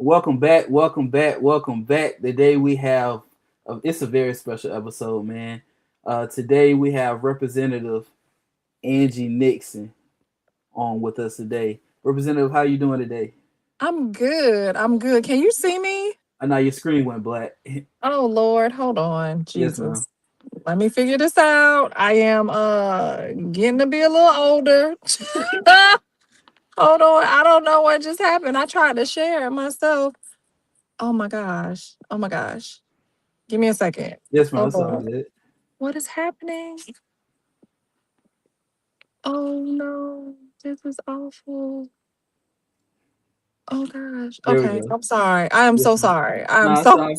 Welcome back, welcome back, welcome back. Today we have it's a very special episode, man. Today we have Representative Angie Nixon on with us today. Representative, how you doing today? I'm good. I'm good. Can you see me? I know your screen went black. Oh Lord, hold on. Yes, ma'am. Jesus. Let me figure this out. I am getting to be a little older. Hold on. I don't know what just happened. I tried to share it myself. Oh my gosh. Oh my gosh. Give me a second. Yes, ma'am. Hold It's all on. good. What is happening? Oh no. This is awful. Oh gosh. There we Okay. go. I'm sorry. I am Yes, so ma'am. sorry. I am No, it's so all.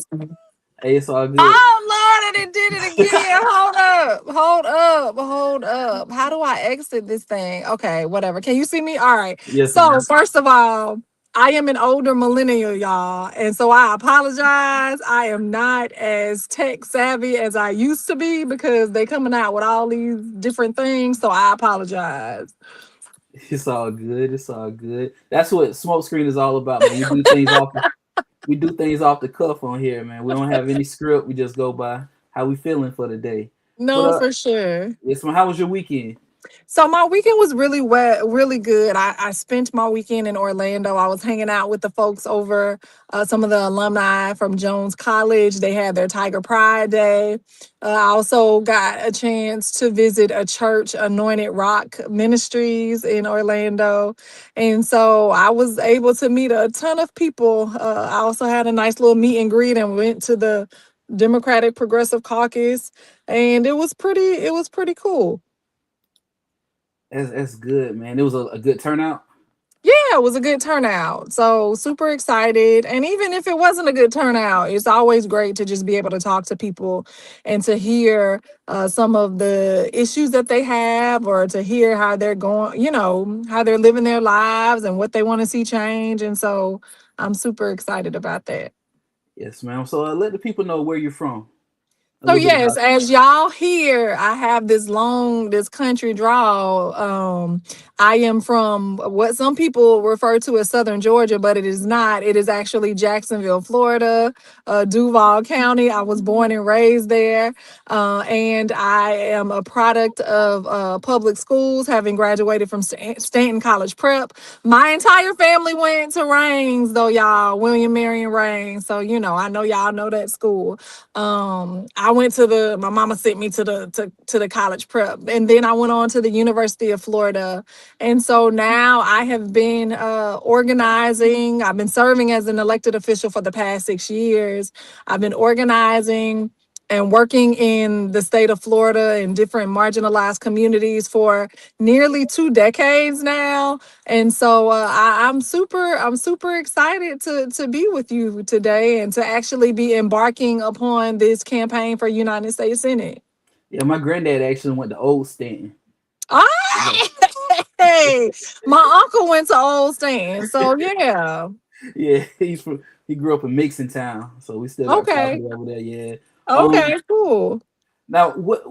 Hey, it's all good. Oh Lord, and it did it again. Hold up, hold up, hold up. How do I exit this thing? Okay, whatever. Can you see me? All right. Yes, So ma'am. first of all, I am an older millennial, y'all. And so I apologize. I am not as tech savvy as I used to be because they coming out with all these different things. So I apologize. It's all good. It's all good. That's what smoke screen is all about, man. We do things off the cuff on here, man. We don't have any script. We just go by how we feeling for the day. But No, for sure. yes, man. How was your weekend? So my weekend was really wet, really good. I spent my weekend in Orlando. I was hanging out with the folks over, some of the alumni from Jones College. They had their Tiger Pride Day. I also got a chance to visit a church, Anointed Rock Ministries in Orlando. And so I was able to meet a ton of people. I also had a nice little meet and greet and went to the Democratic Progressive Caucus. And it was pretty cool. That's good, man. It was a good turnout. Yeah, it was a good turnout. So super excited. And even if it wasn't a good turnout, it's always great to just be able to talk to people and to hear some of the issues that they have or to hear how they're going, how they're living their lives and what they want to see change. And so I'm super excited about that. Yes, ma'am. So let the people know where you're from. A So little bit yes, about as y'all hear, I have this country drawl. I am from what some people refer to as Southern Georgia, but it is not. It is actually Jacksonville, Florida, Duval County. I was born and raised there, and I am a product of public schools, having graduated from Stanton College Prep. My entire family went to Rains, though, y'all. William Marion Rains. So I know y'all know that school. I went to my mama sent me to the college prep, and then I went on to the University of Florida. And so now I have been organizing. I've been serving as an elected official for the past 6 years. I've been organizing and working in the state of Florida in different marginalized communities for nearly 2 decades now. And so I'm super excited to be with you today and to actually be embarking upon this campaign for United States Senate. yeah. My granddad actually went to Old Stanton. Ah, hey, my uncle went to Old Stan, so yeah. Yeah, he grew up in Mixon Town, so we still got Okay, property over there. Yeah. Um. okay, cool. Now, what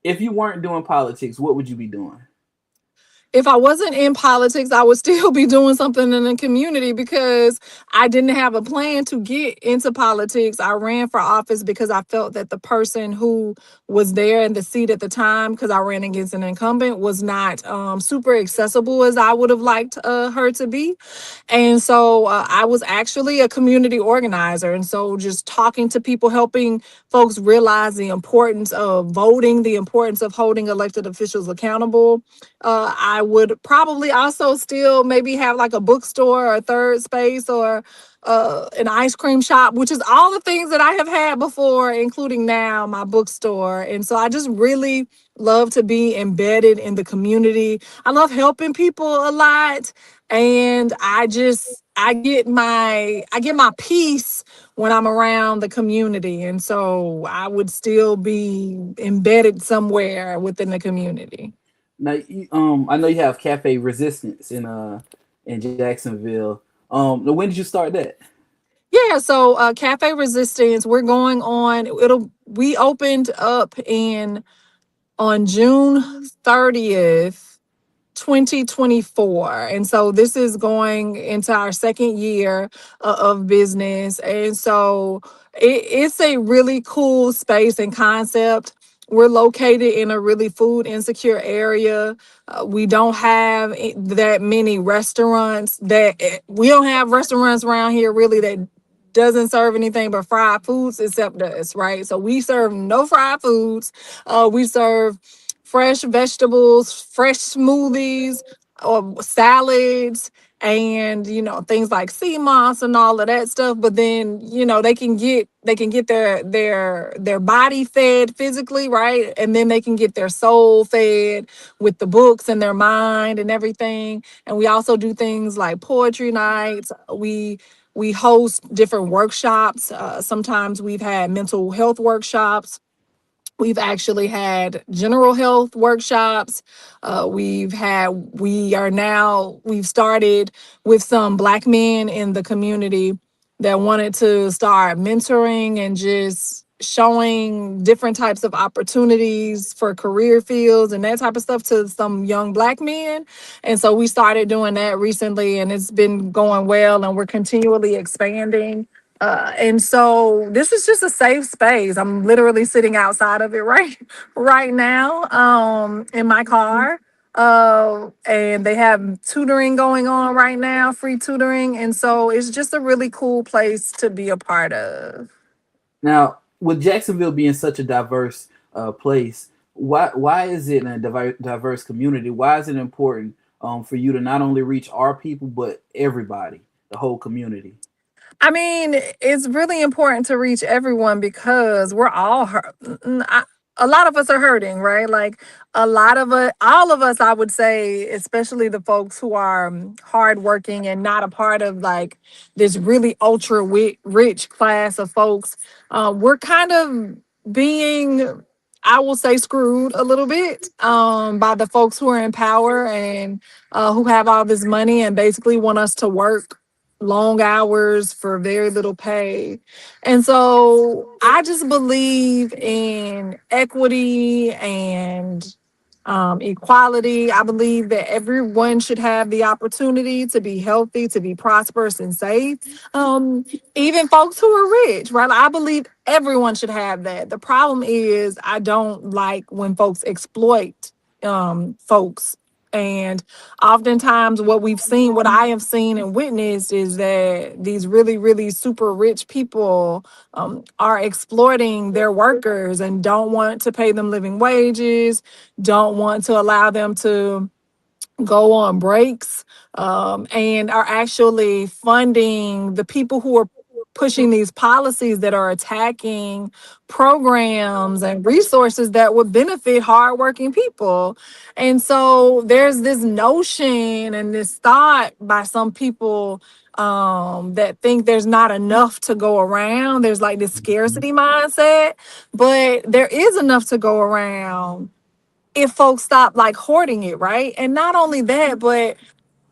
if you weren't doing politics? What would you be doing? If I wasn't in politics, I would still be doing something in the community because I didn't have a plan to get into politics. I ran for office because I felt that the person who was there in the seat at the time, because I ran against an incumbent, was not super accessible as I would have liked her to be. And so I was actually a community organizer. And so just talking to people, helping folks realize the importance of voting, the importance of holding elected officials accountable. I would probably also still maybe have like a bookstore or a third space or an ice cream shop, which is all the things that I have had before, including now my bookstore. And so I just really love to be embedded in the community. I love helping people a lot. And I get my peace when I'm around the community. And so I would still be embedded somewhere within the community. Now, I know you have Cafe Resistance in Jacksonville. When did you start that? Yeah, so Cafe Resistance, we're going on. We opened up in on June 30th, 2024. And so this is going into our second year of business. And so it's a really cool space and concept. We're located in a really food insecure area. We don't have that many restaurants we don't have restaurants around here really that doesn't serve anything but fried foods except us, right? So we serve no fried foods. We serve fresh vegetables, fresh smoothies, salads, and things like sea moss and all of that stuff. But then they can get their body fed physically, right? And then they can get their soul fed with the books and their mind and everything. And we also do things like poetry nights. We host different workshops. Sometimes we've had mental health workshops. We've actually had general health workshops. We've started with some Black men in the community that wanted to start mentoring and just showing different types of opportunities for career fields and that type of stuff to some young Black men. And so we started doing that recently, and it's been going well, and we're continually expanding. And so this is just a safe space. I'm literally sitting outside of it right now, in my car. And they have tutoring going on right now, free tutoring. And so it's just a really cool place to be a part of. Now, with Jacksonville being such a diverse place, why is it in a diverse community? Why is it important for you to not only reach our people but everybody, the whole community? I mean, it's really important to reach everyone because we're all hurt. A lot of us are hurting, right? Like a lot of us, all of us, I would say, especially the folks who are hardworking and not a part of like this really ultra rich class of folks. We're kind of being, I will say, screwed a little bit by the folks who are in power and who have all this money and basically want us to work long hours for very little pay. And so I just believe in equity and equality. I believe that everyone should have the opportunity to be healthy, to be prosperous and safe. Um, Even folks who are rich, right? I believe everyone should have that. The problem is I don't like when folks exploit folks. And oftentimes what I have seen and witnessed is that these really, really super rich people are exploiting their workers and don't want to pay them living wages, don't want to allow them to go on breaks, and are actually funding the people who are pushing these policies that are attacking programs and resources that would benefit hardworking people. And so there's this notion and this thought by some people that think there's not enough to go around. There's like this scarcity mindset, but there is enough to go around if folks stop like hoarding it, right? And not only that, but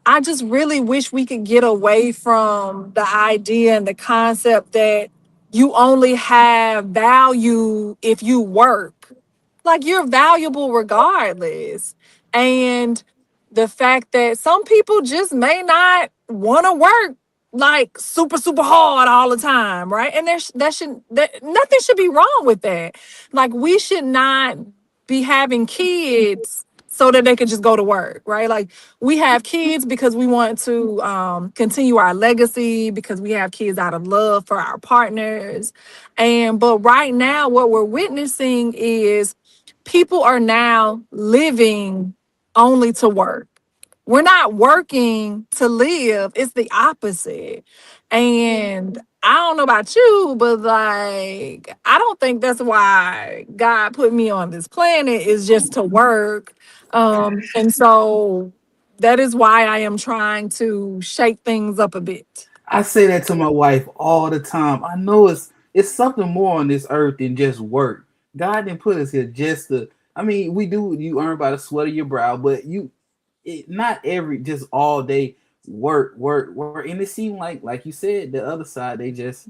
I just really wish we could get away from the idea and the concept that you only have value if you work. Like you're valuable regardless. And the fact that some people just may not want to work like super super hard all the time, right? And nothing should be wrong with that. Like we should not be having kids so that they could just go to work, right? Like we have kids because we want to continue our legacy, because we have kids out of love for our partners. And but right now, what we're witnessing is people are now living only to work. We're not working to live. It's the opposite. And I don't know about you, but like, I don't think that's why God put me on this planet is just to work. And so that is why I am trying to shake things up a bit. I say that to my wife all the time. I know it's something more on this earth than just work. God didn't put us here just to. I mean, we do. You earn by the sweat of your brow, but not every just all day work, work, work. And it seemed like you said, the other side they just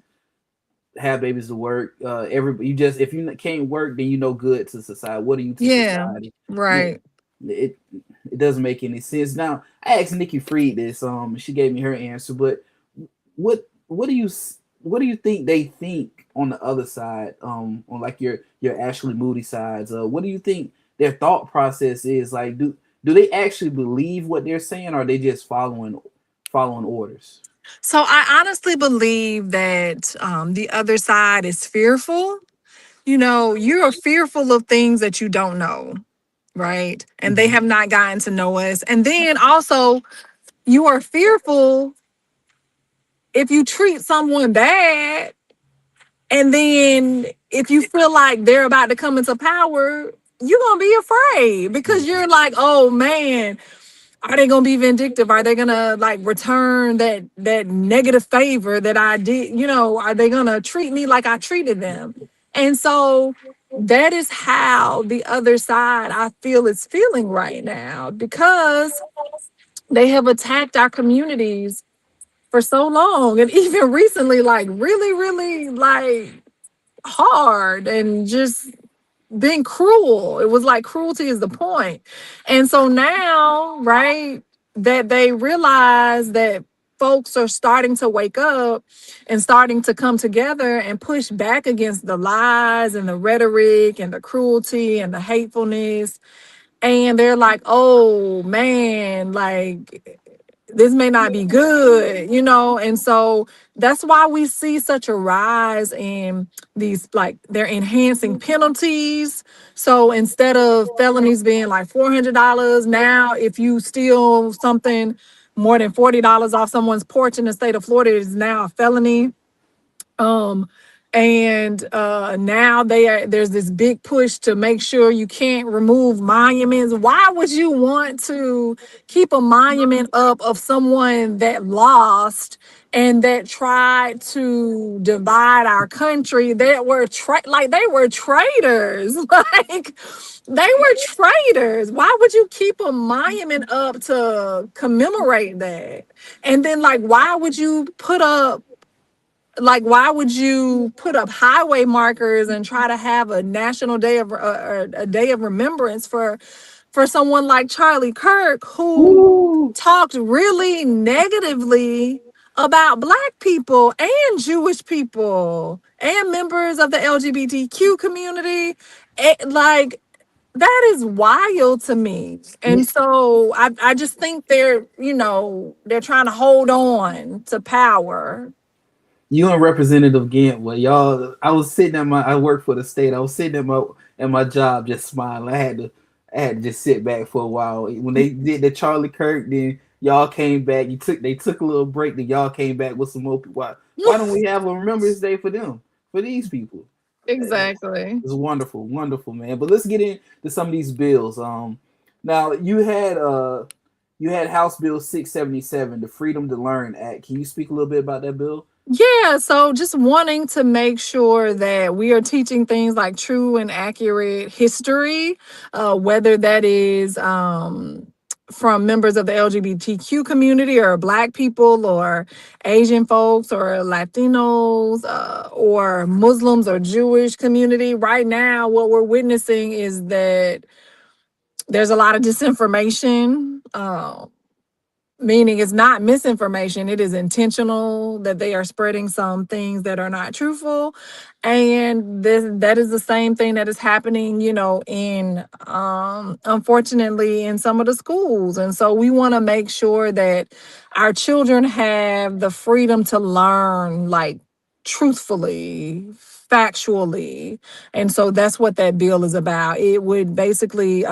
have babies to work. Everybody, you just if you can't work, then you no good to society. What are you to Yeah, society? Yeah, right. it. It doesn't make any sense. Now, I asked Nikki Fried this. She gave me her answer, but what do what do you think they think on the other side? On like your Ashley Moody sides. What do you think their thought process is? Like, do they actually believe what they're saying, or are they just following orders? So I honestly believe that the other side is fearful. You know, you're fearful of things that you don't know, right? And they Hmm. have not gotten to know us. And then also, you are fearful if you treat someone bad, and then if you feel like they're about to come into power, you're gonna be afraid because Yeah. you're like, oh man, are they gonna be vindictive? Are they gonna like return that negative favor that I did? You know, are they gonna treat me like I treated them? And so that is how the other side I feel is feeling right now because they have attacked our communities for so long and even recently, like really, really like hard and just being cruel. It was like cruelty is the point. And so now, right, that they realize that folks are starting to wake up and starting to come together and push back against the lies and the rhetoric and the cruelty and the hatefulness. And they're like, oh man, like this may not be good, you know? And so that's why we see such a rise in these, like, they're enhancing penalties. So instead of felonies being like $400, now if you steal something more than $40 off someone's porch in the state of Florida, it is now a felony. um and now there's this big push to make sure you can't remove monuments. Why would you want to keep a monument up of someone that lost and that tried to divide our country, that were like they were traitors? Like they were traitors. Why would you keep a monument up to commemorate that? And then like why would you put up highway markers and try to have a national day of a day of remembrance for someone like Charlie Kirk, who Ooh. talked really negatively about black people and Jewish people and members of the LGBTQ community? Like that is wild to me. And so I just think they're trying to hold on to power. You and Representative Gant, well, y'all. I was sitting at my. I work for the state. I was sitting at my job, just smiling. I had to just sit back for a while. When they did the Charlie Kirk, then y'all came back. They took a little break. Then y'all came back with some more. Why don't we have a Remembrance Day for them, for these people? Exactly. It's wonderful, wonderful, man. But let's get into some of these bills. Now you had House Bill 677, the Freedom to Learn Act. Can you speak a little bit about that bill? Yeah, so just wanting to make sure that we are teaching things like true and accurate history, whether that is from members of the LGBTQ community or Black people or Asian folks or Latinos or Muslims or Jewish community. Right now, what we're witnessing is that there's a lot of disinformation. Meaning it's not misinformation, it is intentional that they are spreading some things that are not truthful. And that is the same thing that is happening, in unfortunately in some of the schools. And so we want to make sure that our children have the freedom to learn, like, truthfully, factually. And so that's what that bill is about. It would basically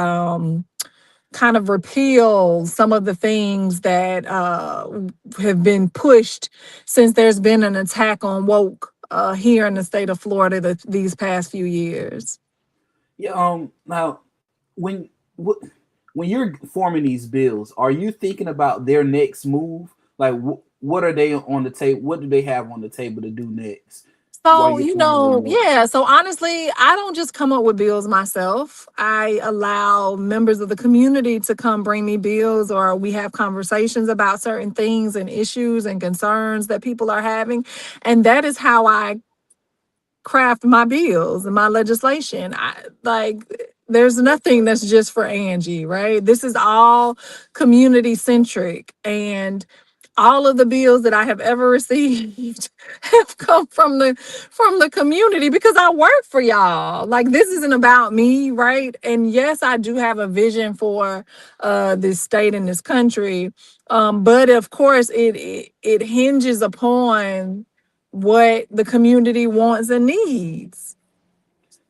kind of repeal some of the things that have been pushed since there's been an attack on woke here in the state of Florida these past few years. Yeah. Now, when wh- when you're forming these bills, are you thinking about their next move? Like, what are they on the table? What do they have on the table to do next? While So, you're formulating that? yeah. So honestly, I don't just come up with bills myself. I allow members of the community to come bring me bills, or we have conversations about certain things and issues and concerns that people are having. And that is how I craft my bills and my legislation. I like There's nothing that's just for Angie, right? This is all community centric. And all of the bills that I have ever received have come from the community because I work for y'all. Like this isn't about me, right? And yes, I do have a vision for this state and this country. But of course it hinges upon what the community wants and needs.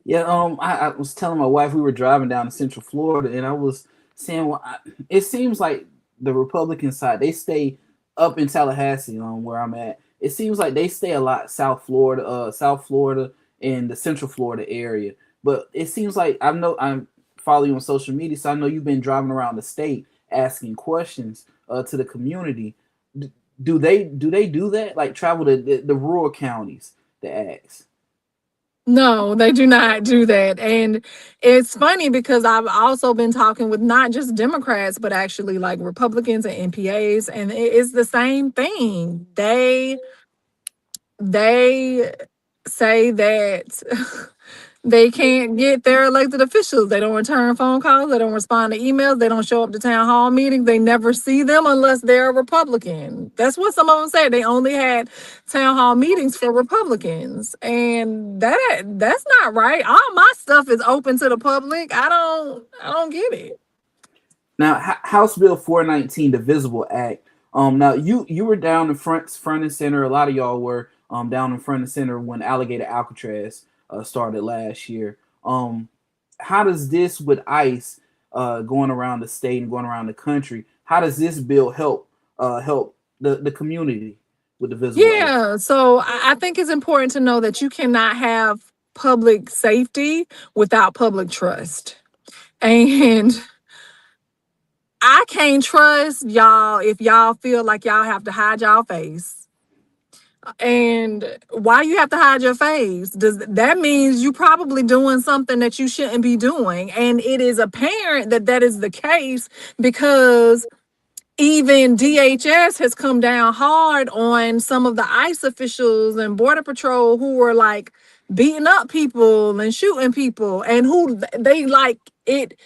Yeah, I was telling my wife we were driving down to Central Florida, and I was saying, well, it seems like the Republican side they stay up in Tallahassee, where I'm at. It seems like they stay a lot South Florida, and the Central Florida area. But it seems like I know I'm following you on social media, so I know you've been driving around the state asking questions to the community. Do they do that? Like travel to the rural counties to ask? No, they do not do that. And it's funny because I've also been talking with not just Democrats, but actually like Republicans and NPAs, and it's the same thing. They say that they can't get their elected officials. They don't return phone calls. They don't respond to emails. They don't show up to town hall meetings. They never see them unless they're a Republican. That's what some of them said. They only had town hall meetings for Republicans, and that's not right. All my stuff is open to the public. I don't get it. Now, House Bill 419, the Visible Act. Now you were down in front and center. A lot of y'all were down in front and center when Alligator Alcatraz started last year. How does this with ICE going around the state and going around the country? How does this bill help the community with the Visible Act? Yeah, so I think it's important to know that you cannot have public safety without public trust. And I can't trust y'all if y'all feel like y'all have to hide y'all face. And why you have to hide your face? Does that means you probably doing something that you shouldn't be doing? And it is apparent that that is the case because even DHS has come down hard on some of the ICE officials and Border Patrol who were like beating up people and shooting people and who they like it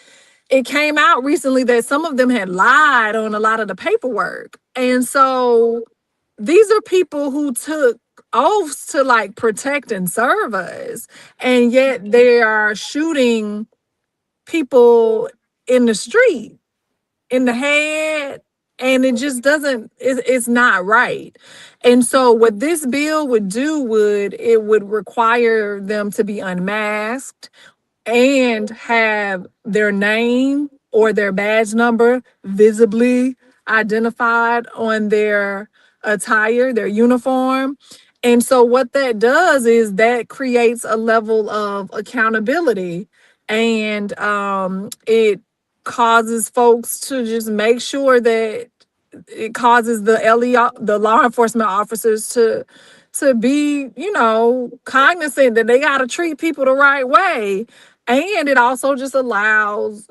came out recently that some of them had lied on a lot of the paperwork. And so these are people who took oaths to like protect and serve us. And yet they are shooting people in the street, in the head. And it just doesn't, it's not right. And so what this bill would do it would require them to be unmasked and have their name or their badge number visibly identified on their attire, their uniform. And so, what that does is that creates a level of accountability and it causes folks to just make sure that it causes the the law enforcement officers to be, cognizant that they got to treat people the right way. And it also just allows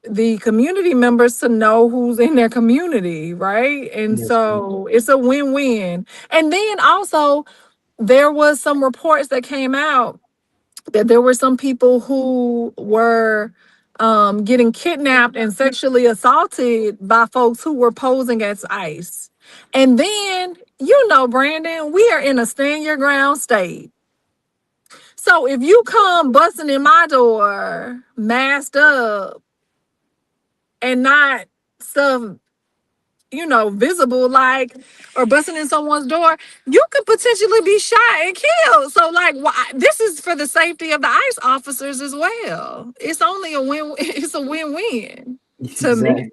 the community members to know who's in their community, right? And Yes, ma'am. so it's a win-win. And then also there was some reports that came out that there were some people who were getting kidnapped and sexually assaulted by folks who were posing as ICE. And then, Brandon, we are in a stand your ground state. So if you come busting in my door, masked up, and not stuff, visible, like, or busting in someone's door, you could potentially be shot and killed. So, like, why, this is for the safety of the ICE officers as well. It's only a win. It's a win-win to me.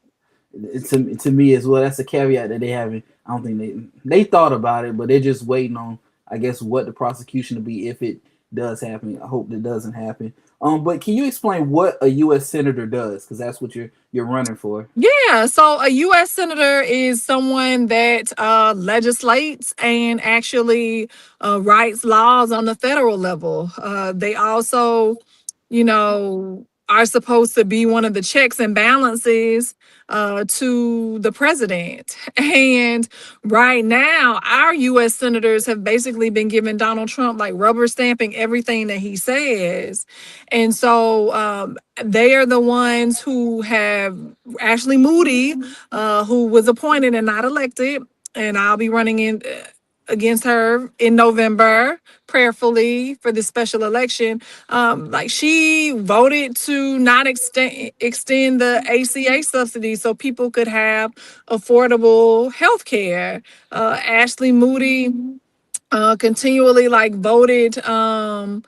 Exactly. To me as well. That's a caveat that they haven't. I don't think they thought about it, but they're just waiting on, I guess, what the prosecution will be if it does happen. I hope it doesn't happen. But can you explain what a U.S. senator does? Because that's what you're running for. Yeah, so a U.S. senator is someone that legislates and actually writes laws on the federal level. They also, you know, are supposed to be one of the checks and balances to the president. And right now, our U.S. senators have basically been giving Donald Trump like rubber stamping everything that he says. And so they are the ones who have Ashley Moody, who was appointed and not elected. And I'll be running in against her in November, prayerfully for this special election. Like she voted to not extend the ACA subsidy so people could have affordable health care. Ashley Moody continually like voted to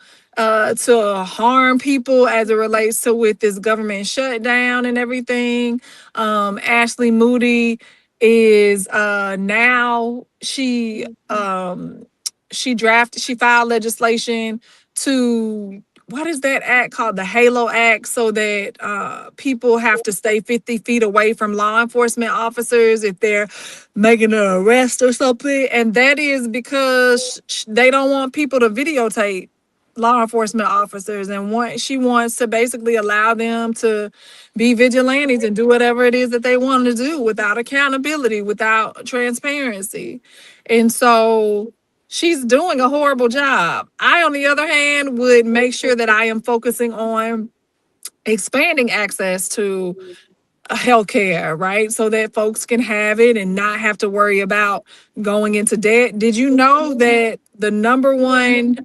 harm people as it relates to with this government shutdown and everything. Ashley Moody is now she filed legislation to, what is that act called, the Halo Act, so that people have to stay 50 feet away from law enforcement officers if they're making an arrest or something. And that is because they don't want people to videotape law enforcement officers, and she wants to basically allow them to be vigilantes and do whatever it is that they want to do without accountability, without transparency. And so she's doing a horrible job. I, on the other hand, would make sure that I am focusing on expanding access to healthcare, right? So that folks can have it and not have to worry about going into debt. Did you know that the number one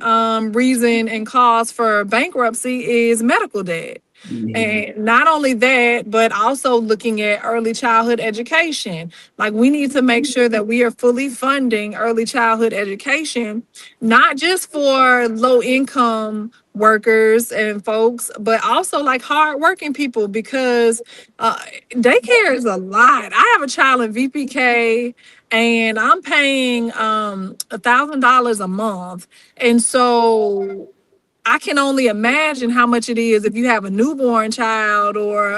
reason and cause for bankruptcy is medical debt? Yeah. And not only that, but also looking at early childhood education. Like we need to make sure that we are fully funding early childhood education, not just for low income workers and folks, but also like hard working people, because daycare is a lot. I have a child in VPK and I'm paying $1,000 a month. And so I can only imagine how much it is if you have a newborn child or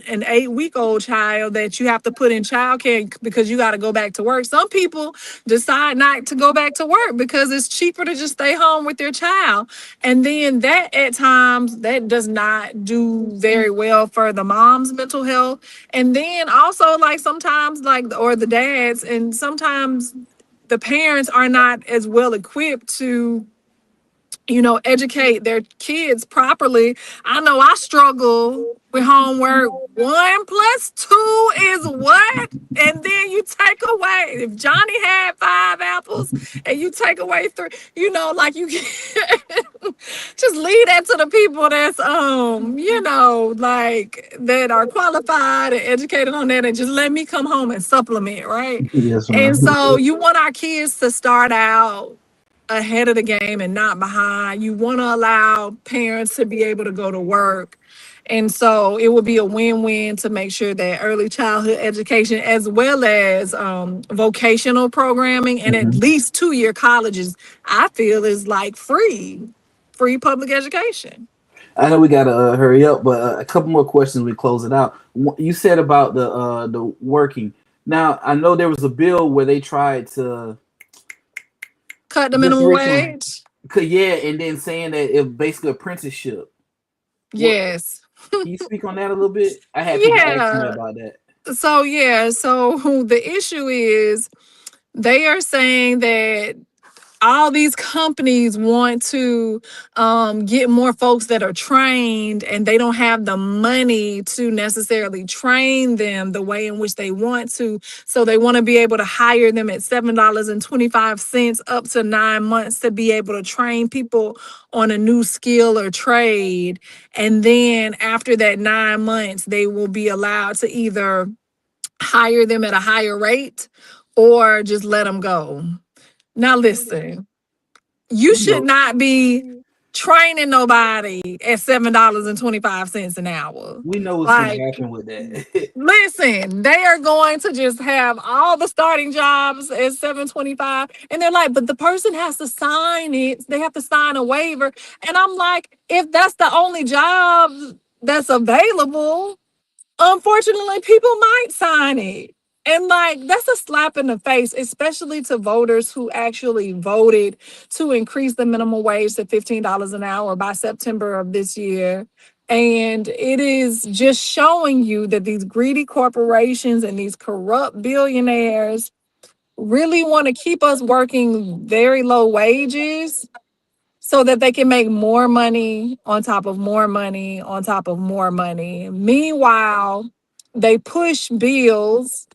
an 8-week-old child that you have to put in childcare because you got to go back to work. Some people decide not to go back to work because it's cheaper to just stay home with their child. And then that at times that does not do very well for the mom's mental health. And then also like sometimes like, or the dads, and sometimes the parents are not as well equipped to educate their kids properly. I know I struggle with homework. 1 + 2 is what? And then you take away, if Johnny had 5 apples and you take away 3, like you just leave that to the people that's like that are qualified and educated on that, and just let me come home and supplement, right? Yes, And ma'am. so you want our kids to start out ahead of the game and not behind. You want to allow parents to be able to go to work. And so it would be a win-win to make sure that early childhood education, as well as vocational programming and at Mhm. least 2-year colleges, I feel is like free public education. I know we gotta hurry up, but a couple more questions. We close it out. You said about the working. Now I know there was a bill where they tried to Cut the just minimum recently, wage. yeah, and then saying that it basically apprenticeship. What Yes. can you speak on that a little bit? I had people asking me Yeah. about that. So the issue is they are saying that all these companies want to get more folks that are trained, and they don't have the money to necessarily train them the way in which they want to. So they want to be able to hire them at $7.25 up to 9 months to be able to train people on a new skill or trade. And then after that 9 months, they will be allowed to either hire them at a higher rate or just let them go. Now, listen, you We should know, not be training nobody at $7.25 an hour. we know what's gonna Like, happen with that. listen, they are going to just have all the starting jobs at 7.25, and they're like, but the person has to sign it. They have to sign a waiver. And I'm like, if that's the only job that's available, unfortunately, people might sign it. And like, that's a slap in the face, especially to voters who actually voted to increase the minimum wage to $15 an hour by September of this year. And it is just showing you that these greedy corporations and these corrupt billionaires really want to keep us working very low wages so that they can make more money on top of more money on top of more money. Meanwhile, they push bills,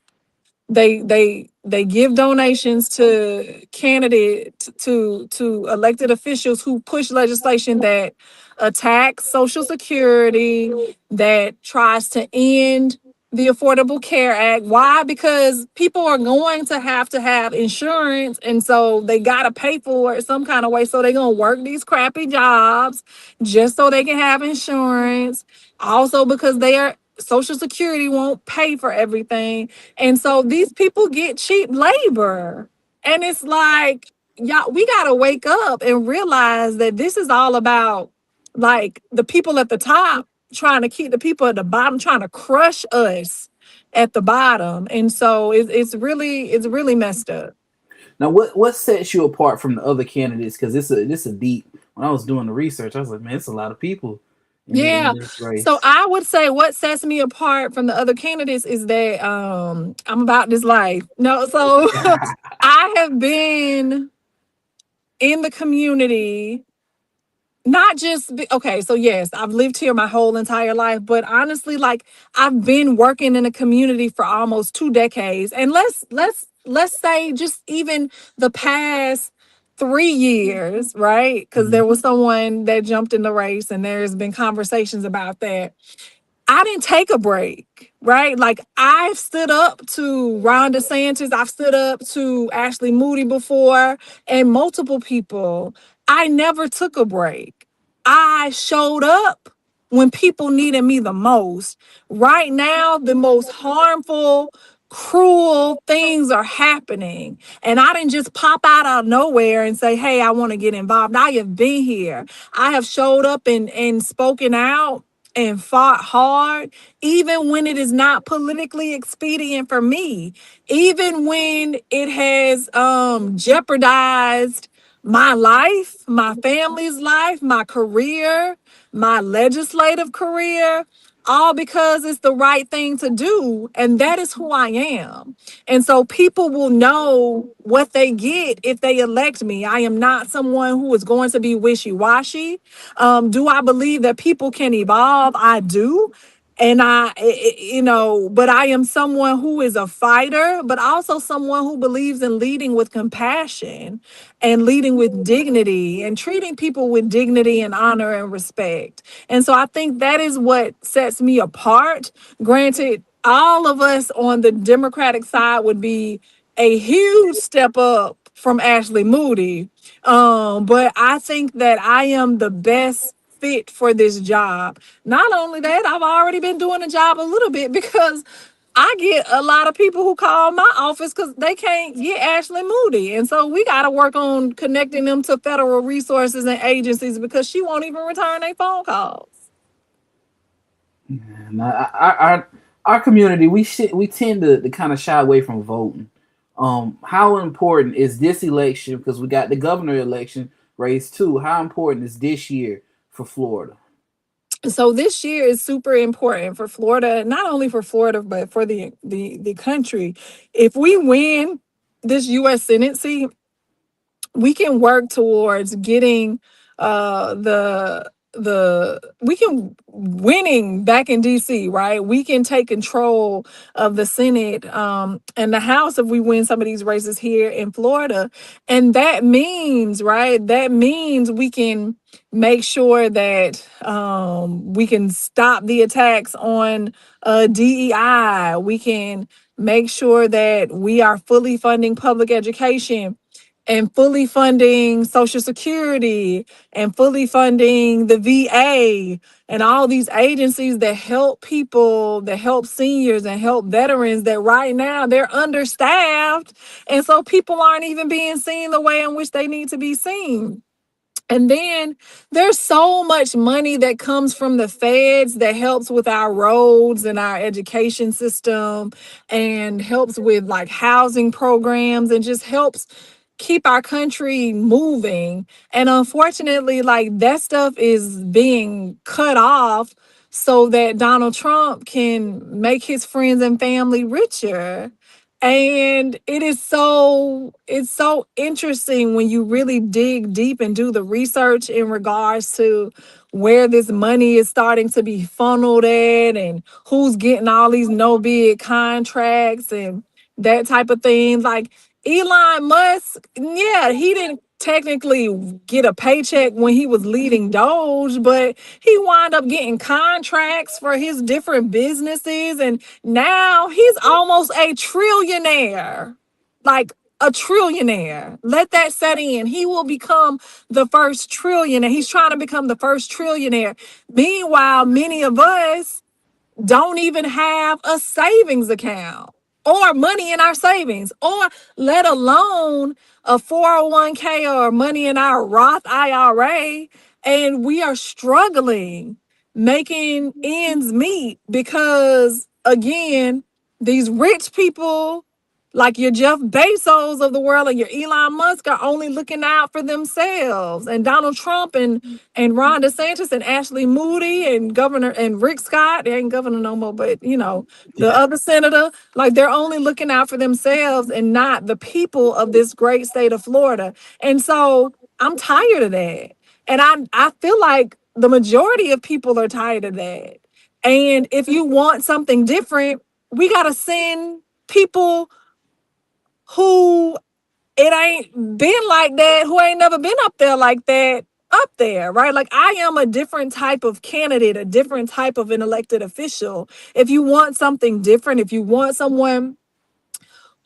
they give donations to candidates, to elected officials who push legislation that attacks social security, that tries to end the Affordable Care Act. Why? Because people are going to have insurance, and so they gotta pay for it some kind of way. So they're gonna work these crappy jobs just so they can have insurance. Also, because their Social Security won't pay for everything, and so these people get cheap labor. And it's like, y'all, we got to wake up and realize that this is all about like the people at the top trying to keep the people at the bottom, trying to crush us at the bottom. And so it's really messed up. Now, what sets you apart from the other candidates? Because this a deep. When I was doing the research, I was like, man, it's a lot of people in Yeah. this So race. I would say what sets me apart from the other candidates is that I'm about this life. No, so I have been in the community, not just okay, so yes, I've lived here my whole entire life, but honestly, like, I've been working in a community for almost 2 decades. And let's say just even the past 3 years, right? Because Mhm. there was someone that jumped in the race and there's been conversations about that. I didn't take a break, right? Like, I've stood up to Ron DeSantis, I've stood up to Ashley Moody before, and multiple people. I never took a break. I showed up when people needed me the most. Right now, the most harmful, cruel things are happening. And I didn't just pop out of nowhere and say, hey, I want to get involved. I have been here. I have showed up and spoken out and fought hard, even when it is not politically expedient for me, even when it has jeopardized my life, my family's life, my career, my legislative career, all because it's the right thing to do. And that is who I am. And so people will know what they get if they elect me. I am not someone who is going to be wishy washy. Do I believe that people can evolve? I do. And but I am someone who is a fighter, but also someone who believes in leading with compassion and leading with dignity and treating people with dignity and honor and respect. And so I think that is what sets me apart. Granted, all of us on the Democratic side would be a huge step up from Ashley Moody. But I think that I am the best fit for this job. Not only that, I've already been doing the job a little bit because I get a lot of people who call my office because they can't get Ashley Moody. And so we got to work on connecting them to federal resources and agencies because she won't even return their phone calls. Now, our community, we tend to kind of shy away from voting. How important is this election? Because we got the governor election race too. How important is this year for Florida? So this year is super important for Florida, not only for Florida, but for the country. If we win this US Senate seat, we can work towards getting the we can winning back in DC, right? We can take control of the Senate and the House if we win some of these races here in Florida. And that means, right, that means we can make sure that we can stop the attacks on DEI. We can make sure that we are fully funding public education and fully funding Social Security and fully funding the VA and all these agencies that help people, that help seniors and help veterans that right now they're understaffed. And so people aren't even being seen the way in which they need to be seen. And then there's so much money that comes from the feds that helps with our roads and our education system and helps with like housing programs and just helps keep our country moving. And unfortunately, like that stuff is being cut off so that Donald Trump can make his friends and family richer. And it's so interesting when you really dig deep and do the research in regards to where this money is starting to be funneled at and who's getting all these no bid contracts and that type of thing. Like Elon Musk, yeah, he didn't technically get a paycheck when he was leading Doge, but he wound up getting contracts for his different businesses, and now he's almost a trillionaire. Like a trillionaire. Let that set in. He will become the first trillionaire. He's trying to become the first trillionaire. Meanwhile, many of us don't even have a savings account or money in our savings, or let alone a 401k or money in our Roth IRA. And we are struggling making ends meet because, again, these rich people like your Jeff Bezos of the world and your Elon Musk are only looking out for themselves. And Donald Trump and Ron DeSantis and Ashley Moody and Governor and Rick Scott, they ain't governor no more, but the Yeah. other senator, like they're only looking out for themselves and not the people of this great state of Florida. And so I'm tired of that. And I feel like the majority of people are tired of that. And if you want something different, we gotta send people who it ain't been like that, who ain't never been up there like that, up there, right? Like I am a different type of candidate, a different type of an elected official. If you want something different, if you want someone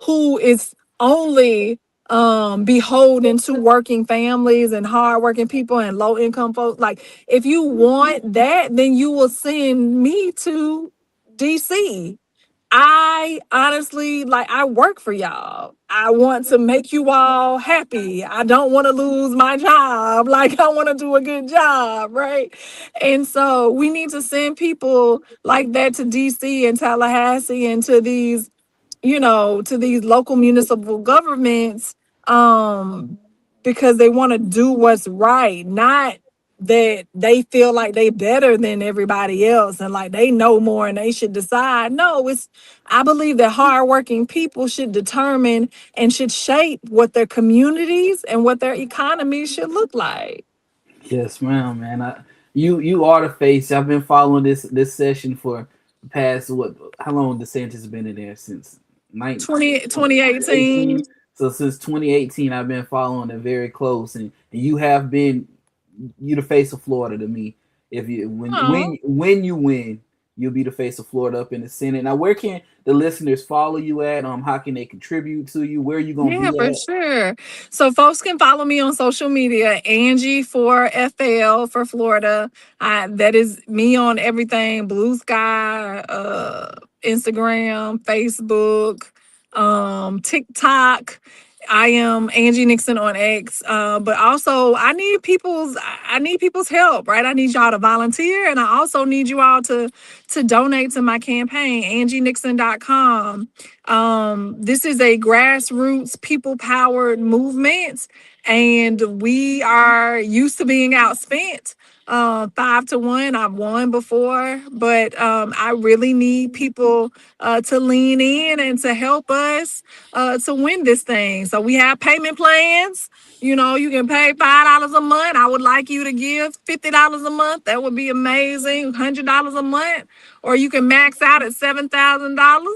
who is only beholden to working families and hardworking people and low income folks, like if you want that, then you will send me to DC. I honestly, like, I work for y'all. I want to make you all happy. I don't want to lose my job. Like, I want to do a good job, right? And so we need to send people like that to DC and Tallahassee and to these, to these local municipal governments, um, because they want to do what's right, not that they feel like they better than everybody else and like they know more and they should decide. No, I believe that hardworking people should determine and should shape what their communities and what their economies should look like. Yes, ma'am, man. You are the face. I've been following this session for the past what? How long DeSantis been in there since 2018. 2018? So since 2018, I've been following it very close, and you have been you the face of Florida to me. If you Oh. when you win, you'll be the face of Florida up in the Senate. Now, where can the listeners follow you at? How can they contribute to you? Where are you gonna Yeah, be for at? sure. So folks can follow me on social media, Angie for FL for Florida. That is me on everything, Blue Sky, Instagram, Facebook, TikTok. I am Angie Nixon on X. But also I need people's help, right? I need y'all to volunteer and I also need you all to donate to my campaign, angienixon.com. This is a grassroots, people powered movement, and we are used to being outspent. 5 to 1. I've won before, but I really need people to lean in and to help us to win this thing. So we have payment plans. You can pay $5 a month. I would like you to give $50 a month. That would be amazing. $100 a month, or you can max out at $7,000.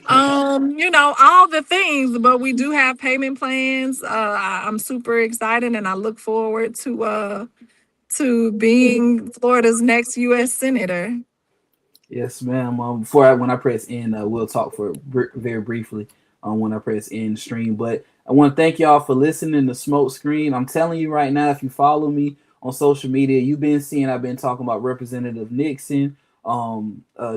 All the things, but we do have payment plans. I'm super excited and I look forward to being Florida's next US Senator. Yes, ma'am. When I press end, we'll talk for very briefly when I press end stream. But I want to thank y'all for listening to Smoke Screen. I'm telling you right now, if you follow me on social media, you've been seeing I've been talking about Representative Nixon,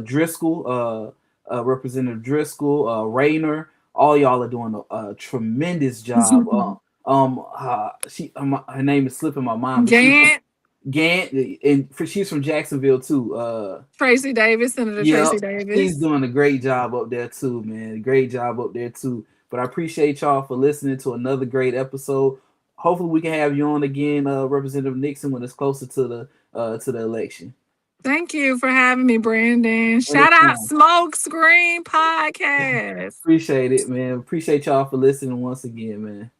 Driscoll, Representative Driscoll, Rayner. All y'all are doing a tremendous job. Her name is slipping my mind, but she's from Gant, Gant, and she's from Jacksonville too. Senator Yep, Tracy she's Davis. doing a great job up there too, man. Great job up there too. But I appreciate y'all for listening to another great episode. Hopefully, we can have you on again, Representative Nixon, when it's closer to the election. Thank you for having me, Brandon. Shout out Anytime. Smoke Screen Podcast. Appreciate it, man. Appreciate y'all for listening once again, man.